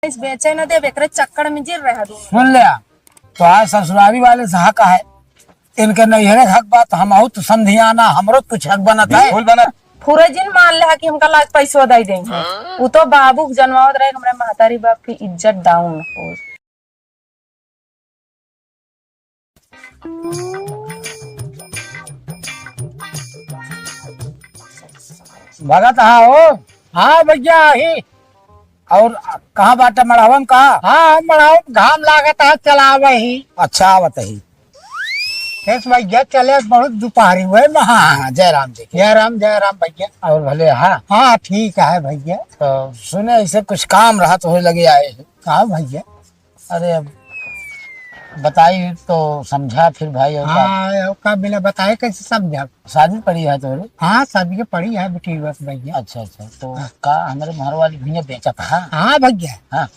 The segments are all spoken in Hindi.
इस बेचे न दे बेकरे चक्कर में गिर रहा दो। सुन लिया तो आज ससुरारी वाले से हक है, इनके नैहरे हक बात हम तो समझियाना हमरो कुछ हक बनता है। फूल बना पूरे जिन मान ले कि हमका लाज पैसो दे देंगे। वो तो बाबू जनवावत रहे हमरे महतारी बाप की इज्जत डाउन हो। भगत हाँ हो। हाँ भैया ही। और कहाँ बाटा मढ़ावन कहा? हाँ मढ़ावन घाम लागत है चलावे ही। अच्छा आवत ही खेत भैया चले बहुत दोपहरी हुए। हाँ जयराम जी जयराम भैया। और भले हाँ हाँ ठीक है भैया। तो सुने ऐसे कुछ काम रहा तो हो लगे आए। कहा भैया? अरे अब बताई तो समझा फिर भाई। और हाँ का बिना बताए कैसे समझा? शादी पड़ी है तो? हाँ शादी के पड़ी है बेटी बस भैया। अच्छा अच्छा तो हाँ। का हमारे मोहर वाली भैया बेचा था? हाँ भैया हाँ।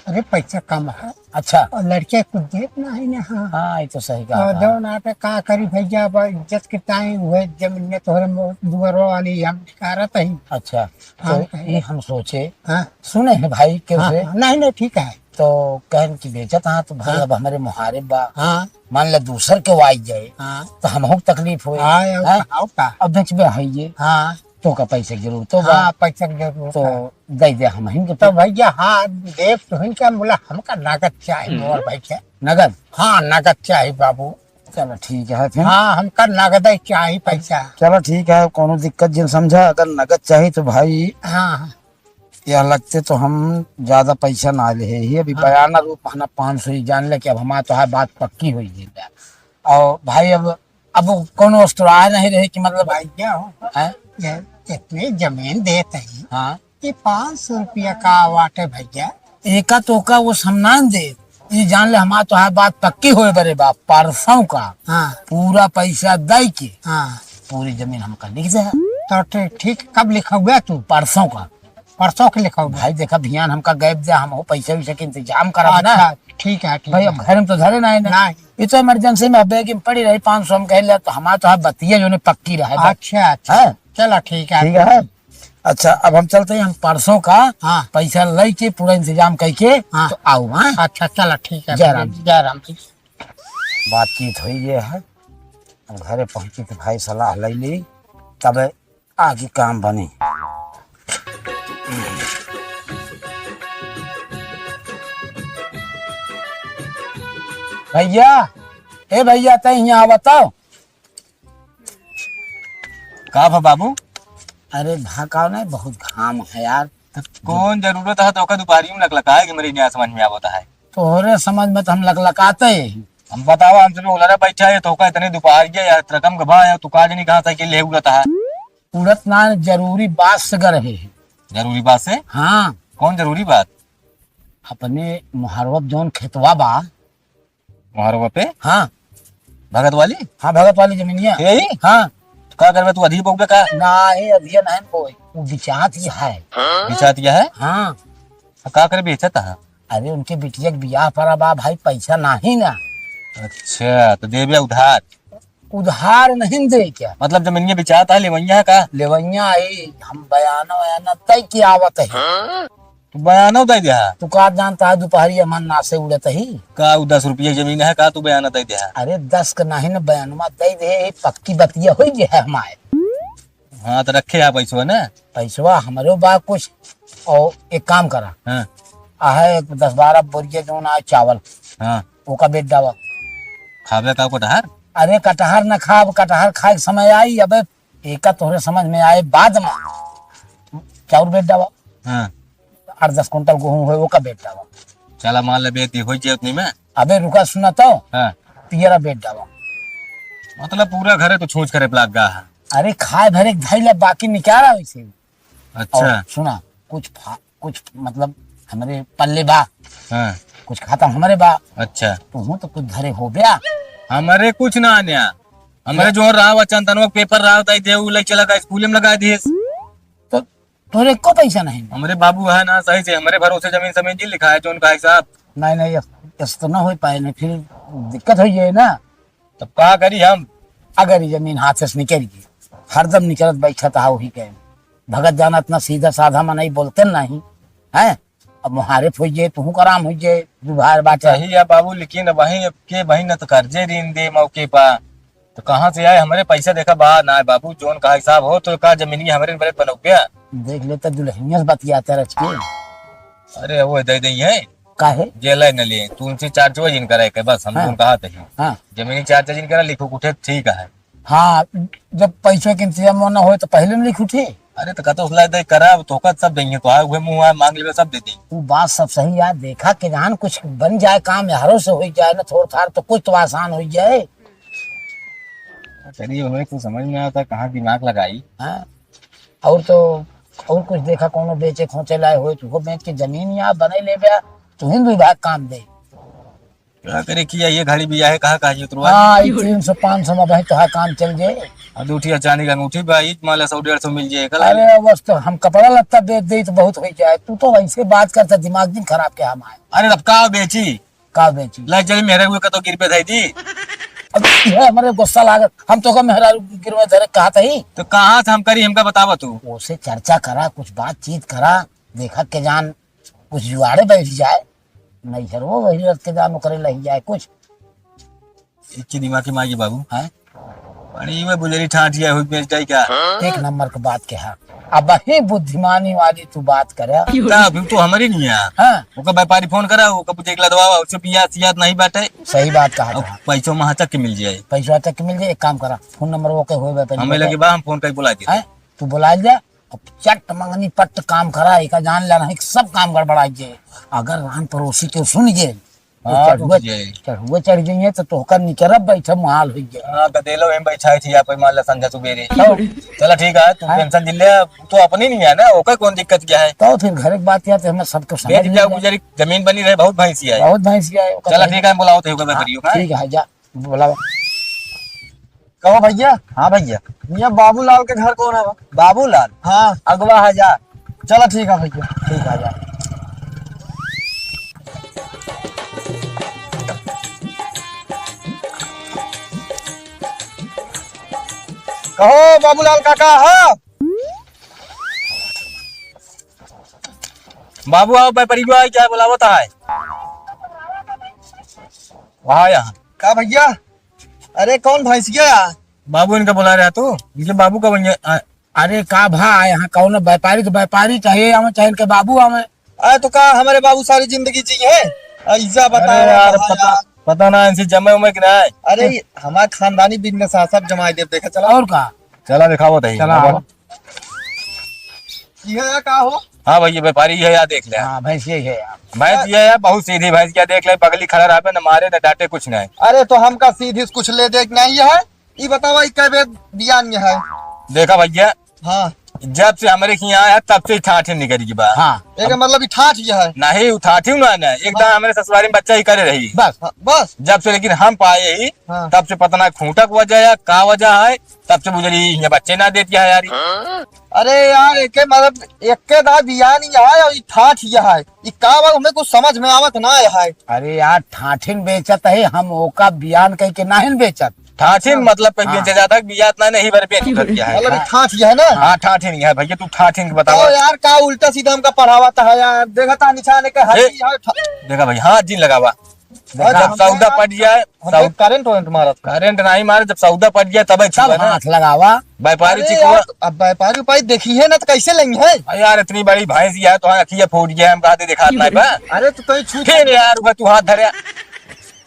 अरे पैसा कम है। अच्छा और लड़के कुछ देखना है ना। हाँ हाँ ये तो सही कहा। दो ना पे का करी भैया इज्जत के टाइम हुए जमीन में तोहरे दुआरो वाली हम ठिकारत ही। अच्छा तो ये हम सोचे हाँ सुने हैं भाई के उसे। नहीं नहीं ठीक है। तो कहन की बेचत हाँ तो भाई अब हमारे मुहारे बा हाँ मान ले दूसर के वाई जाए हाँ तो हम तकलीफ हो। अब बेच बे है ये हाँ तो का पैसे की जरूरत तो हाँ पैसा की जरूरत तो दे दे हम ही तो भैया हाँ देख तो ही क्या बोला हमका नगद चाहिए मोर भैया। नगद? हाँ नगद चाहिए बाबू। चलो ठीक है फिर। हाँ हमका नगद ही चाहिए पैसा। चलो ठीक है कोनो दिक्कत जिन समझा। अगर नगद चाहिए तो भाई हाँ या लगते तो हम ज्यादा पैसा ना ले ही अभी हाँ। बयाना रूप हना 500 ही जान ले कि अब हमारा तो है बात पक्की हुई है। और भाई अब कोनो वस्तुराय नहीं रहे कि मतलब भाई क्या हो इतनी जमीन देते हैं हाँ ये 500 रुपया का वाटे भैया एका तो का वो सम्मान दे ये जान ले हमारा तो है बात पक्की हुए बरे बाप परसों का हाँ पूरा पैसा दे के हाँ पूरी जमीन हमका लिख जाए। तो ठीक कब लिखा हुआ तू? परसों का। परसों के लिखा भाई देखा ध्यान हमका गैप दे हम हो पैसे वैसे के इंतजाम करा ना। ठीक है भाई अब घर में तो धरे ना ये तो इमरजेंसी में बैग में पड़ी रही 500 हम कह लिया तो हमारा तो बतिया जो ने पक्की रहे। अच्छा अच्छा चलो ठीक है। अच्छा अब हम चलते हैं हम परसों का हाँ पैसा ले के पूरा इंतजाम करके हाँ तो आओ। हाँ अच्छा चलो ठीक है। जयराम जी बातचीत हुई ये है अब घरे पहुंची तो भाई सलाह ले ली तब आगे काम बने। भैया ए भैया तय यहाँ बताओ का भा बाबू? अरे भाकाओ नहीं बहुत घाम है यार। कौन जरूरत है तो का दोपहरी में लगलका है कि मेरे यहाँ समझ में आवता है। तोहरे समझ में तो हम लगलकाते ही। हम बताओ हमसे उलरा बैठा है तो का इतने दोपहर या रकम का भाई तू का नहीं कहा साइकिल ले उड़ता है। उड़त ना जरूरी बात से कर रहे हैं। जरूरी बात से? हाँ कौन जरूरी बात? अपने मुहरवत जोन खेतवा बा मुहरवा पे हाँ भगत वाली हाँ भगत वाली जमीनिया यही हाँ तो का करबे तू अधिक बोल का नहीं अभी नहीं बोई वो बिचात ही है। बिचात दिया है हाँ तो का करे बेचता है? अरे उनके बिटिया के बियाह पर बा भाई पैसा नहीं ना। अच्छा तो दे उधार? उधार नहीं दे क्या मतलब जमीनिया बिचाता है लेवैया है का? लेवैया आई हम बयाना तय की आवत है तू बयाना दे दिया तू का जानता है दोपहरी मन ना से उड़त ही का 10 रुपया जमीन है का तू बयाना दे दिया? अरे 10 का नहीं न बयानुमा दे दे पक्की बतिया हो गई है हमारे। हाँ तो रखे आप पैसवा ना पैसवा हमारे बा कुछ और एक काम करा हाँ आहे 10-12 बोरिया जो ना चावल हाँ वो का बेच डावा खावे का कटहर। अरे कटहर न खाब कटहर खाए समय आई अब एक तोहरे समझ में आए बाद में चाउर बेच डावा हाँ 8-10 कुंटल गेहूं हो वो का बेच डावा। चला मान ले बेटी हो जाए उतनी में। अबे रुका सुना तो हाँ पियरा बेच डावा मतलब पूरा घर है तो छोच करे प्लाग गा है। अरे खाए भरे धैला बाकी निकाला वैसे। अच्छा सुना कुछ मतलब हमारे पल्ले बा हाँ कुछ खाता हमारे बा। अच्छा तू तो कुछ धरे हो गया हमारे कुछ ना आने हमारे जो रहा वचन तनवा पेपर रहा होता है चला का स्कूल में लगा दिए तो तोरे को पैसा नहीं? हमारे बाबू है ना सही से हमारे भरोसे जमीन समीन जी लिखा है जो उनका हिसाब। नहीं ऐसा तो ना हो पाए ना फिर दिक्कत हो जाए ना। तब क्या करी हम? अगर ये जमीन हाथ से निकल गई हरदम निकलत बैठा था वही कहे भगत जाना इतना सीधा साधा में नहीं बोलते नहीं है अब मुहारिफ हो जाए तू कराम हो जाए तू बाहर बाटे सही है बाबू, लेकिन वही के वही न तो कर्जे ऋण दे मौके पर, तो कहाँ से आए हमारे पैसा? देखा बा ना है बाबू, जोन का हिसाब हो तो का जमीनी हमारे बड़े बनौपिया। देख लेता दुल्हनिया से बतियाते रच के अरे वो दे दी है काहे जेल न लिए, तू उनसे चार्ज जिन करे के बस हम हाँ। कहा थे हाँ जमीनी चार्ज जिन करा लिखो उठे ठीक है। हाँ जब पैसों के इंतजाम न हो तो पहले में लिख उठे। अरे तो कहते उसला दे करा तो सब देंगे, तो आए हुए मुंह आए मांग ले सब दे दी। तू बात सब सही यार, देखा कि जान कुछ बन जाए काम यारों से हो जाए ना थोड़ा थार तो कुछ तो आसान हो जाए। चलिए हमें कुछ समझ में आता कहाँ दिमाग लगाई। हाँ और तो और कुछ देखा कोनो बेचे खोचे लाए हो तो वो बेच के जमीन यहाँ बने ले गया तो हिंदू विभाग काम दे। क्या करे किया ये घड़ी भी है कहा कहा उतरवा हाँ 300-500 में भाई तो काम चल जाए। अंगूठी अचानी का अंगूठी भाई माला 100-150 मिल जाए कल। अरे बस तो हम कपड़ा लत्ता बेच दे तो बहुत हो जाए, तू तो वैसे बात करता दिमाग दिन खराब के हम आए। अरे तब का बेची का बेची लाई चली मेरे हुए का तो गिर पे थी थी। अब ये हमारे गुस्सा लागत हम तो का मेहरा गिरवा धरे कहा था ही तो कहाँ से हम करी हमका बतावा तू। उसे चर्चा करा कुछ बातचीत करा, देखा के जान कुछ जुआड़े बैठ जाए नहीं सर वो वही रत के जान करे लही जाए कुछ। एक की दिमाग की मागी बाबू है पानी में बुजरी ठाठिया हुई बेच जाए क्या। एक नंबर की बात के है, अब वही बुद्धिमानी वाली तू बात करे। अभी तो हमारी नहीं है। हाँ ओका व्यापारी फोन करा वो कब देख दवा उससे पिया सियात नहीं बाटे। सही बात कहा था। पैसों में तक के मिल जाए पैसा तक मिल जाए, एक काम करा फोन नंबर वो के हुए हमें लगे बा हम फोन करके बुला दिए। है तू बुला जा अब चट मंगनी पट काम करा एक जान लेना है सब काम गड़बड़ा जाए। अगर रान पड़ोसी के सुन गए हाँ, चढ़ुए चढ़ जाइए तो तोहकर निकरब बैठे मुहाल हो गए। हाँ गदेलो हम बैठा थी यहाँ पे मान ला संध्या सुबेरे। चला ठीक है तू टेंशन जिले तो अपनी नहीं है ना ओका कौन दिक्कत क्या है। तो फिर घर की बात यार हमें सबको समझ बेच जाओ गुजरी जमीन बनी रहे बहुत भैंसी है। बहुत भैंसिया है। चला ठीक है बुलाओ तो व्यापारियों का। ठीक है जा बुलावा। कहो भैया। हाँ भैया भैया बाबूलाल के घर कौन है? बाबूलाल हाँ अगवा हजार। चलो ठीक है भैया। ठीक है जा। कहो बाबूलाल काका। हाँ बाबू आओ व्यापारी को क्या बुलावो था है वहाँ यहाँ का भैया? अरे कौन भैंसिया यार? बाबू इनका बुला रहा तू इनके बाबू का बन अरे का भा यहाँ कौन व्यापारी तो व्यापारी चाहिए हमें चाहिए के बाबू हमें। अरे तो का हमारे बाबू सारी जिंदगी जी है ऐसा बता यार कहाँ पता यार? पता ना इनसे जमे उमे कि ना है। अरे हमारे खानदानी बिजनेस है सब जमाई दे देखा चला। और का चला दिखाओ तो चला आओ। ये का हो? हाँ भैया व्यापारी है यार देख ले। हाँ भैंस यही है यार। भैंस ये है बहुत सीधी भैंस क्या देख ले बगली खड़ा रहा न मारे न डांटे कुछ नहीं। अरे तो हमका सीधी कुछ ले देख नहीं है ये बतावा कै बेद बियान में है। देखा भैया हाँ जब से हमारे यहाँ आया तब से ठाठे निकली की बात। हाँ एक मतलब ठाठ ये है। नहीं उठाठी ना ना एकदम हमारे ससुरारी में बच्चा ही करे रही बस हाँ, बस जब से, लेकिन हम पाए ही हाँ। तब से पता ना खूंटक वजह है का वजह है तब से बुझली ये बच्चे ना देती है यार। अरे यार एक मतलब एक दा बियान ये है और ये ठाठ ये है ये का बात हमें कुछ समझ में आवत ना है। अरे यार ठाठिन बेचत है हम ओका बयान कह के नाहिन बेचत। ठाठी मतलब पे हाँ। बेचे जाता है बियात ना नहीं भर पे क्या है। मतलब ये ठाठ ये है ना। हाँ ठाठी नहीं है भैया तू ठाठी तो बताओ। यार का उल्टा सीधा हमका पढ़ावाता है यार देखा था निशाने के हड्डी है देखा भाई हाँ जिन लगावा जब सौदा पड़ जाए करंट वरंट मारत करंट नहीं मारे जब सौदा पड़ जाए तब सब हाथ लगावा। व्यापारी अरे चिकवा यार, अब व्यापारी उपाय देखी है ना तो कैसे लेंगे है? यार इतनी बड़ी भैंस है तो अखिया फूट गया हम कहते दिखात नहीं बा। अरे तो कहीं छूट फिर यार वो तू हाथ धरे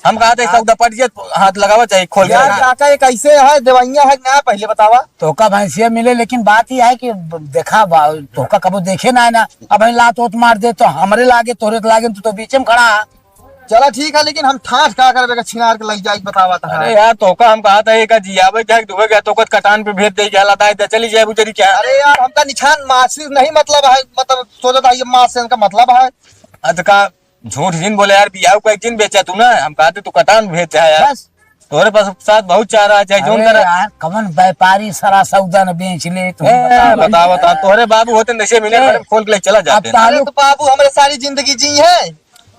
हम कहते सौदा पड़ जाए तो हाथ लगावा चाहिए खोल यार के। काका ये कैसे है दवाइयाँ है ना पहले बतावा। तोका भैंसिया मिले लेकिन बात यह है कि देखा तोका कबो देखे ना है ना अब लात वोत मार दे तो हमारे लागे तोरे के लागे तो बीच में खड़ा है। चला ठीक है लेकिन हम ठाठ का करबे छिनार के लग जाए बतावा था। अरे यार तोका हम कहता है का जियावे क्या दुबे क्या तोका कटान पे भेज दे क्या लता है चली जाए बुजरी क्या। अरे यार हमका निशान मासिर नहीं मतलब है मतलब सोचा था ये मास से इनका मतलब है। अत का झूठ जिन बोले यार बियाह को एक दिन बेचा तू ना हम कहते तू कटान भेजता है यार। बस तोरे पास साथ बहुत चारा है चाहे जोन अरे करा। यार कमन व्यापारी सारा सौदा न बेच ले तो बता बता तोरे बाबू होते नशे मिले ए, खोल के ले चला जाते अब हैं। अरे तो बाबू हमारे सारी जिंदगी जी है।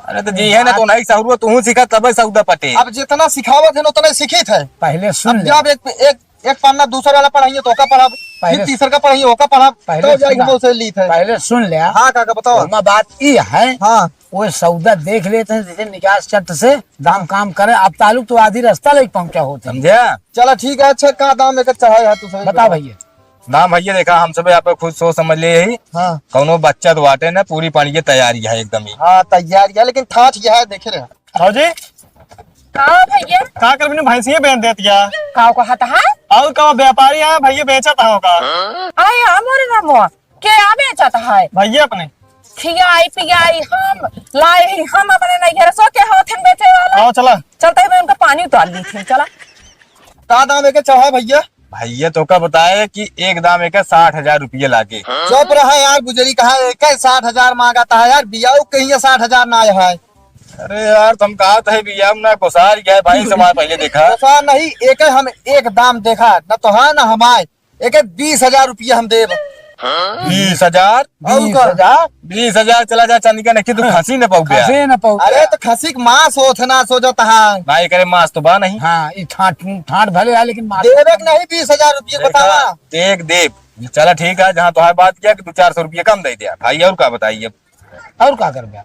अरे तो जी है ना तो नहीं सहूर तू सीखा तब सौदा पटे। अब जितना सिखावत है उतना सीखे थे। पहले सुन ले जब एक एक पन्ना दूसरा वाला पढ़ाइए तो का पढ़ा, फिर पहले- तीसरा का पढ़ाइए ओका पढ़ा, पहले तो जाएगी सुना। हम उसे ली थे। पहले सुन लिया। हाँ काका बताओ। ओमा बात ये है, हाँ वो सौदा देख लेते हैं जैसे निकास चट से दाम काम करे। अब तालुक तो आधी रास्ता लेके पहुंचा होते हैं। समझा? चलो ठीक है। अच्छा का दाम एक चाहे है तू सही बता भैया। दाम भैया देखा हम सब यहाँ पे खुद सोच समझ ले यही हाँ कौनो बच्चा तो बाटे ना, पूरी पानी की तैयारी है एकदम ही। हाँ तैयार है, लेकिन ठाठ यह है देखे रहे। जी हाँ भैया का कर बिना भैंसिए बेच देतिया का को हता है और का व्यापारी आया भैया बेचत हो का आए हमरे नमो के आबे चाहता है भैया अपने खियाई पियाई हम लाए ही हम अपने नहीं घर सो के हाथन बेचे वाला आओ चला चलते ही मैं उनका पानी उतार ली थी। चला का दाम एक चाहे भैया? भैया तो का बताए कि एक दाम एक 60,000 रुपये लागे। चुप रहा यार, गुजरी कहा एक 60,000 मांगाता है यार, बियाऊ कहीं 60,000 ना है। अरे यार तुम कहा था भैया ना कोसार गया भाई समाज पहले देखा। ऐसा नहीं, एक हम एक दाम देखा न तो है ना हमारे एक 20,000 रुपया हम देव। 20,000 20,000 20,000 चला जा चांदी का नहीं तू खसी न पाऊ गया। कसे न पाऊ। अरे तो खसी के मांस होत ना सो जाता है, भाई करे मास तो बा नहीं। हाँ ये ठाट ठाट भले है लेकिन मार देवे के नहीं 20,000 रुपया बतावा। देख देव चला ठीक है, जहाँ तुम्हारी बात किया कि 200-400 रुपये कम दे दिया भाई, और क्या बताइए। और क्या कर गया?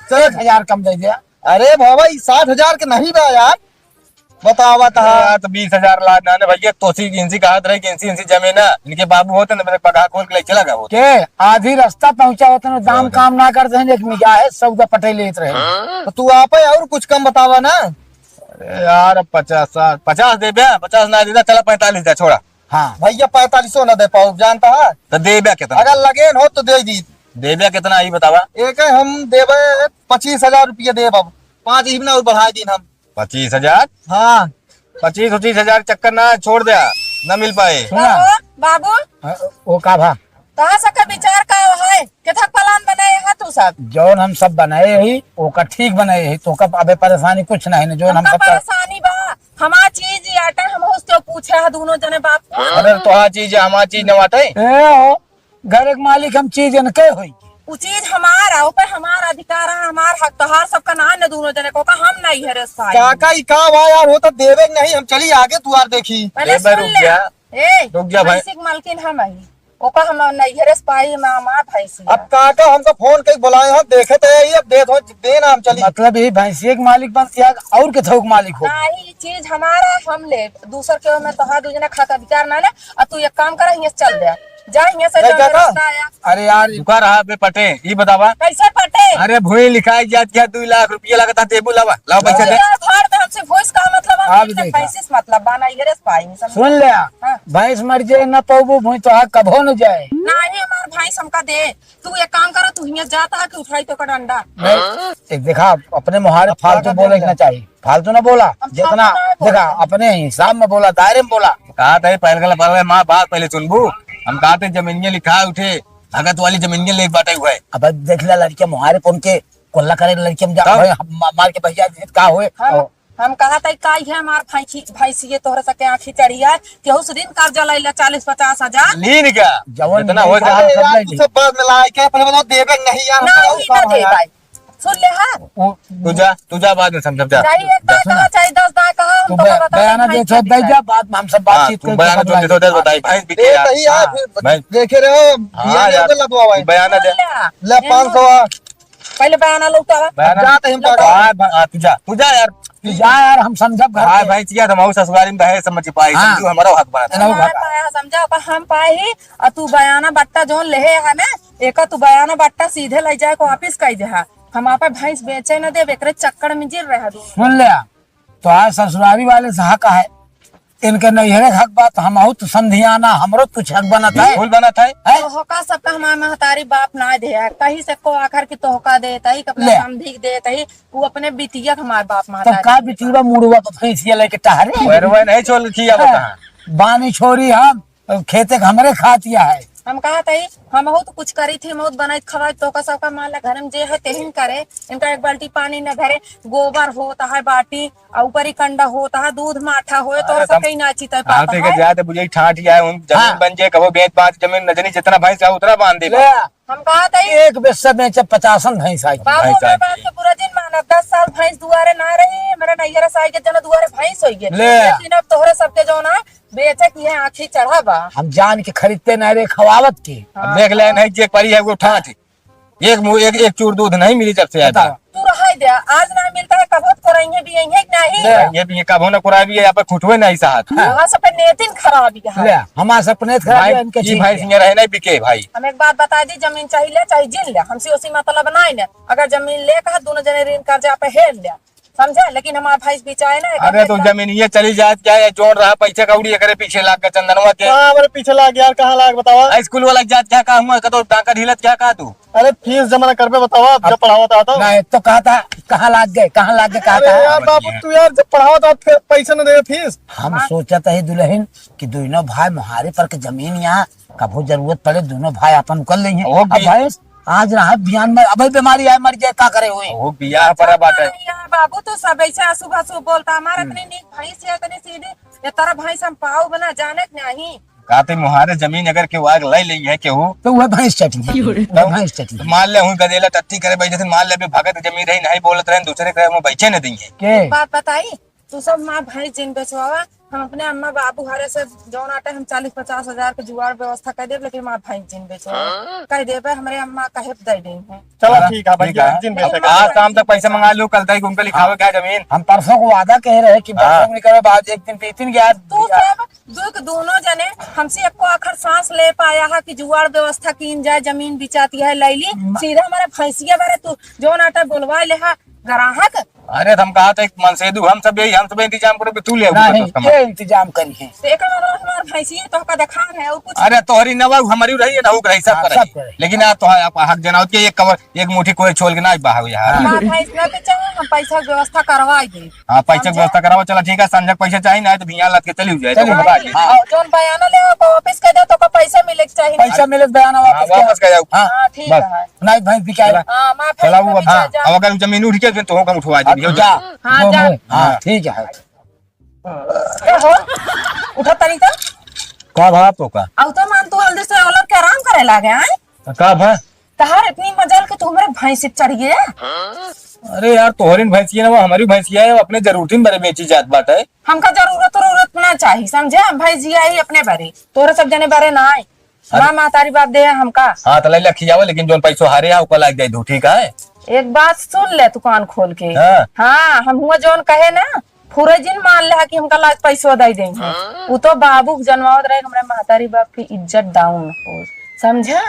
चल 1,000 कम दे दिया। अरे बाबा 60,000 के नहीं बा यार, बतावा था। यार तो 20,000 लाद ना भैया, तोसी इनसी कहा रहे कि इनसी जमीन है इनके बाबू होते ना, मेरे पगा खोल के ले चला गया वो। के आधी रास्ता पहुंचा होते ना, दाम काम ना करते हैं लेकिन क्या है सौदा पटे लेते रहे। तो तू आप और कुछ कम बतावा ना। अरे यार अब 50 दे बिया, 50 ना देता चला 45 दे छोड़ा। हाँ भैया 4500 न दे पाऊ जानता है, तो दे बिया कितना? अगर लगेन हो तो दे दी। दे बिया कितना आई बतावा। एक हम देवे 25,000 रुपया देव, अब 5 ही ना और बढ़ा दिन हम। 25,000 हाँ 25-25,000 चक्कर ना छोड़ दिया, न मिल पाए। सुना बाबू वो का भा कहा सका विचार का है कथक प्लान बनाए है तू सब जौन हम सब बनाए ही ओका ठीक बनाए ही, तो का अबे परेशानी कुछ नहीं है। जौन हम हमका सब परेशानी बा हमार चीज आटा हम उससे पूछे है दोनों जने बाप अरे तो हाँ चीज हमारी चीज न बाटे। हो घर के मालिक हम चीज इनके हुई। वो चीज हमारा ऊपर हमारा अधिकार है, हमार हक तोहार सबका ना न दोनों जने को का हम नहीं है रस भाई। काका ही का हुआ यार, हो तो देवे के नहीं, हम चली आगे तू आर देखी। पहले एक बार सुन रुक ले जा। ए रुक जा भाई। भैंसी के मालकिन हम ही ओका हम नहीं है रस पाई में हमार भैंसी अब काका हमको फोन करके बुलाए हम देखे तो यही, अब दे दो देना हम चली। मतलब यही भैंसिए के मालिक बनती है और के थोक मालिक हो। नहीं चीज हमारा हम ले दूसर के में तोहार दू जना खाता विचार ना ले और तू एक काम कर यहाँ से चल दे जा यहाँ से नहीं जो काका। रास्ता आया अरे यार रुका रहा बे पटे ये बतावा। कैसे पटे अरे भूई लिखाई जात क्या 2 लाख रुपया लगता टेबू लावा लाओ पैसे दे। यार भाड़ में हमसे वॉइस का मतलब आप हम देखा। पैसे से मतलब बाना ये रस पाई में समझ सुन ले हाँ। भैंस मर जाए न पौबू भूई तो हाँ कभो न जाए। नहीं हमार भाई समका दे तू एक काम कर तू यहाँ जाता है कि उठाई तो का डंडा एक देखा अपने मुहारे फालतू बोलना चाहिए, फालतू ना बोला जितना देखा अपने हिसाब में बोला, दायरे में बोला। कहा था पहले माँ बात पहले सुनबू। हम कहा थे जमीनिया लिखा उठे भगत वाली जमीनिया ले बाटे हुआ है। अब देख ला लड़कियां मुहारे पन के कोल्ला करे लड़कियां में जा तब? भाई, मार के भैया जीत का हुए। हम कहा था काई है हमार भैंसी ये तोहरे सके आँखी चढ़ी है कि उस दिन कर्जा लै 40-50 हजार लीन क्या जवन इतना हो नहीं जाए। अरे सब यार नहीं तू सब बाद में लाए क्या, पहले बताओ देवे के नहीं यार, हमको और नहीं काम ना है दे यार। भाई सुन ले हाँ तू जा बाद में समझ जा। चाहिए एक दाय कहा चाहिए 10 दाय कहा तू हम तो बता बयाना दे छो दे जा, बाद में हम सब हाँ, बातचीत तू बयाना जो देतो दे बताई भाई बिके दे यार। नहीं यार, भाई। फिर देखे रहो हाँ यार, बियाने लदवा भाई। बयाना दे ले 500 पहले बयाना लो तो बयाना जाते हम काका। हाँ, तू जा यार। तू जा यार हम समझब घर हाँ के। भाई चिया हमारे ससुरारी में है समझ पाई हाँ। समझू हमारा हक बना था। हमार पाया समझा ओका हम पाए ही और तू बयाना बट्टा जोन लेहे है ना एक तू बयाना बट्टा सीधे ले जाए को वापिस कई दे हम आपे भैंस बेचे न दे एकरे चक्कर में गिर रहे दू सुन ले तो आज ससुरारी वाले से हक है, इनके नैहरे हक बात हम तो संधियाना हमरो कुछ हक बनता है। फूल बना था तोहका सबका हमार महतारी बाप ना दे कहीं से को आखिर की तोहका दे तही अपना ले। समधी दे तही वो अपने बिटिया हमार बाप तब महतारी का बिटिया मुड़वा तो भैंसिया लेके टहरे वह नहीं छोड़ किया बता। बानी छोरी हम खेते के हमरे खातिया है। हम कहा तही हम तो कुछ करी थी बहुत बनाई खवाई तो का सबका माला घर में जे है तेहिन करे इनका एक बाल्टी पानी न घरे गोबर होता है बाटी और ऊपर ही कंडा होता है दूध माठा होए तो अरे सब कहीं नाची तो हाँ तो पाता है जाते बुझे ठाठ ही आए उन जमीन हाँ। बन जाए कबो बेच पाँच जमीन नजनी जितना भाई चाहे उतना बांध दे। ले हम कहा तही एक बेस्सा बेचे 50 भैंस आई। बाबू भैंस मैं आई। बात के पूरा दिन माना 10 साल भैंस दुआरे ना रही मेरे नैहरा साई के जना दुआरे भैंस होई गे ले। लेकिन अब तोहरे सबके जो ना बेचे की है आँखी चढ़ा बा। हम जान के खरीदते नहीं रे खवावत के। अब देख ले नहीं चेक परी है वो ठाठ एक चूर दूध नहीं मिली जब से ज्यादा। तू रहा दे, आज ना मिलता है कबूत करेंगे भी यही नहीं। ये भी ये कभो न कुराई भी है यहाँ पे खुटवे नहीं साथ। वहाँ से नेतिन खराबी है। ले हमारे सपने खराब भाई है इनके ये चीज भाई के। सिंह रहे नहीं बिके भाई। हम एक बात बता दी, जमीन चाहिए चाहे जिन ले, हमसे उसी मतलब बनाए ले। अगर जमीन ले कहा दोनों जने ऋण कर्जा पे हेल ले, समझे। लेकिन हमारा भाई बिचाए ना। अरे तो जमीन ये चली जात क्या है जोड़ रहा पैसे कौड़ी करे पीछे लाग के चंदनवा के। कहाँ मेरे पीछे लाग यार, कहाँ लाग बतावा। स्कूल वाला जात क्या कहा हुआ तो टाका ढीलत क्या कहा तू। अरे फीस जमा न कर पे बतावा, जब पढ़ावा था। नहीं तो कहा था कहाँ लाग गए कहा अरे था। यार बाबू तू यार जब पढ़ावा था फिर पैसे न दे फीस। हम सोचा था दुल्हन कि दोनों भाई मुहारे पर के जमीन यहाँ कभी जरूरत पड़े दोनों भाई अपन कर लेंगे। वो अब भी- भाई आज रहा बिहान में अब बीमारी आए मर जाए क्या करे हुए। वो बियाह पर बात है। बाबू तो सब ऐसे आंसू भासू बोलता। हमारा इतनी नीक भाई से इतनी सीधी ये तरह भाई से हम पाऊ बना जाने नहीं। कहते मुहारे जमीन अगर के आग ले ली है केहू तो वह भैंस चटी भैंस चटी तो मान ले हूँ गदेला टट्टी करे बैठे थे मान ले भी भगत जमीन रही नहीं बोलत रहे दूसरे के वो बैठे न देंगे। के बात बताई तू सब माँ भाई जिन बेचवावा। हम अपने अम्मा बाबू हरे से जौन आटे हम 40-50 हजार के जुगाड़ व्यवस्था कर दे, लेकिन माँ भाई जिन बेचवावा कह दे हमारे अम्मा कहे दे देंगे। चलो ठीक है भाई, ठीक है। जिन बेचेगा। आज शाम तक पैसा मंगा लूँ कल तक उनको लिखावे क्या जमीन। हम परसों को वादा कह रहे कि परसों निकले बाद एक दिन तीन गया। तू सब दोनों जने हमसे एको आखिर सांस ले पाया है कि जुगाड़ व्यवस्था की जाए जमीन बिचाती है लैली सीधा हमारे भैंसिया बारे तू जौन आटा बोलवा ले ग्राहक। अरे हम कहा था मन से हम सब इंतजाम करो तू ले नहीं ये इंतजाम करी है। हमारे भैंसिया तो का देखा है और कुछ अरे तोहरी नवा हमारी रही है ना रही सब हाँ, कर सब करे। लेकिन आप तो हक जनावत के एक कवर एक मुट्ठी कोई छोड़ के ना बहाव यार। हमारा भैंस न बेचा हम पैसा की व्यवस्था करवाई दे। हाँ पैसा की व्यवस्था कराओ चलो ठीक है संजय पैसा चाहिए ना तो भैया लग के चली जाए तो बता दी। और जौन बयाना ले वापस कर दे तो का पैसा मिले के चाहिए। पैसा मिले तो बयान हाँ, वापस कर जाओ। हाँ हाँ ठीक बस। है। नहीं भैंस बिकाए हाँ माँ चला भैंस वो न हाँ बेचा जा। अब अगर जमीन उठ के तो हम उठवा दी जा हाँ, जा। हाँ ठीक है। क्या हो उठा तनी तो का भाप तो का अब तो मान तू हल्दी से औलत के आराम करे लागे हैं। का भा तहार इतनी मजाल के तू हमारे भैंस चढ़ गए। अरे यार तोहरी भैंसिया ना वो हमारी भैंसिया है वो अपने जरूरत में बेची जात बात है। हमका जरूरत ना चाहिए समझे। हम भाई जी आई अपने बारे तोरे सब जने बारे ना आए। माँ मातारी बाप दे है हमका। हाँ तो ले खियावा लेकिन जोन पैसो हारे है उसको लाग दे दो ठीक है। एक बात सुन ले दुकान खोल के। हाँ। हाँ हम हुआ जोन कहे ना पूरे जिन मान ले कि हमका लाख पैसो दे देंगे। वो तो बाबू जन्मावत रहे हमारे मातारी बाप की इज्जत डाउन हो समझा।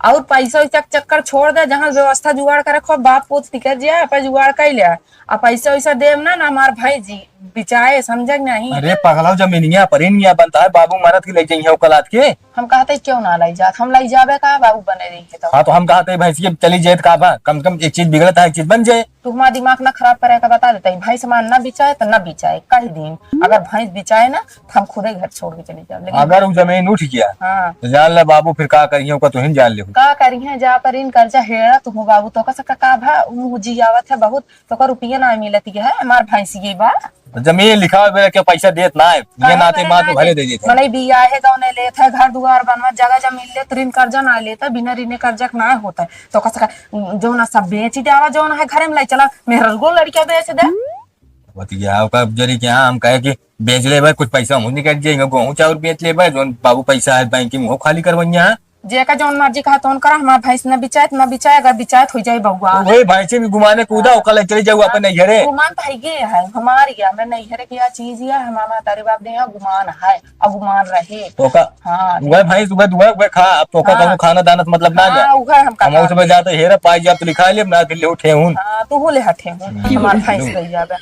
और पैसा वैसा चक्कर छोड़ दे जहाँ व्यवस्था जुगाड़ करे खूब बाप पोत टिकट जाए अपन जुगाड़ कर लिया और पैसा वैसा देव ना हमार भाई जी बिचाए समझ नहीं। अरे पगला जमीनिया परिनिया बनता है बाबू मरद की ले जाइए कलात के। हम कहते क्यों ना लाई जात हम लाई जाबे का बाबू बने रही तो। हाँ तो हम कहते भैंसिया चली जाए का बा कम से कम एक चीज बिगड़ता है एक चीज बन जाए। तू हमारा दिमाग ना खराब करे का बता देता है। भाई सामान ना बिचाए तो ना बिचाए कई दिन। अगर भैंस बिचाए ना तो हम खुद ही घर छोड़ के चले जाओ। लेकिन अगर वो जमीन उठ गया हाँ तो जान ले बाबू फिर का करिए का तुम जान ले। का करी है जा पर इन कर्जा हेड़ा तू बाबू तो का भा जियावत है बहुत तो का रुपया ना मिलती है हमार भैंस ये बा। जमीन लिखा हुआ के पैसा देत ना है ये नाते माँ तो भले दे देते। मने बिया है जौने लेता है घर दुआर बनवा जगह जमीन ले तो ऋण कर्जा ना लेता बिना ऋण कर्जा ना होता है तो का जो ना सब बेच जावा जो ना है घर में लाई चला मेहर गो लड़कियां बेच दे। बतिया का जरी के हम कहे कि बेच ले भाई कुछ पैसा हम निकल जाएंगे गेहूं चावल बेच ले भाई जो बाबू पैसा है बैंक में वो खाली करवैया। जे का जौन मर्जी कहा तौन करा हमारा भैंस न बिचायत न बिचाए अगर बिचायत हो जाए बउआ। वही भैंसे भी घुमाने कूदा कल चले जाऊ अपन नैहरे। गुमान तो है हमारी या मैं नहीं है क्या चीज या हमारा तारी बाप दे गुमान है और गुमान रहे तो का हाँ वह भैंस सुबह दुआ वह खा अब तो का कहूं खाना दाना मतलब ना जा हाँ उगा हमका हम उसमें जाते हेरा पाई जब तो लिखा ले ना के ले उठे हूं। हाँ तू हो ले हटे हूँ हमारा भैंस गई जाबे।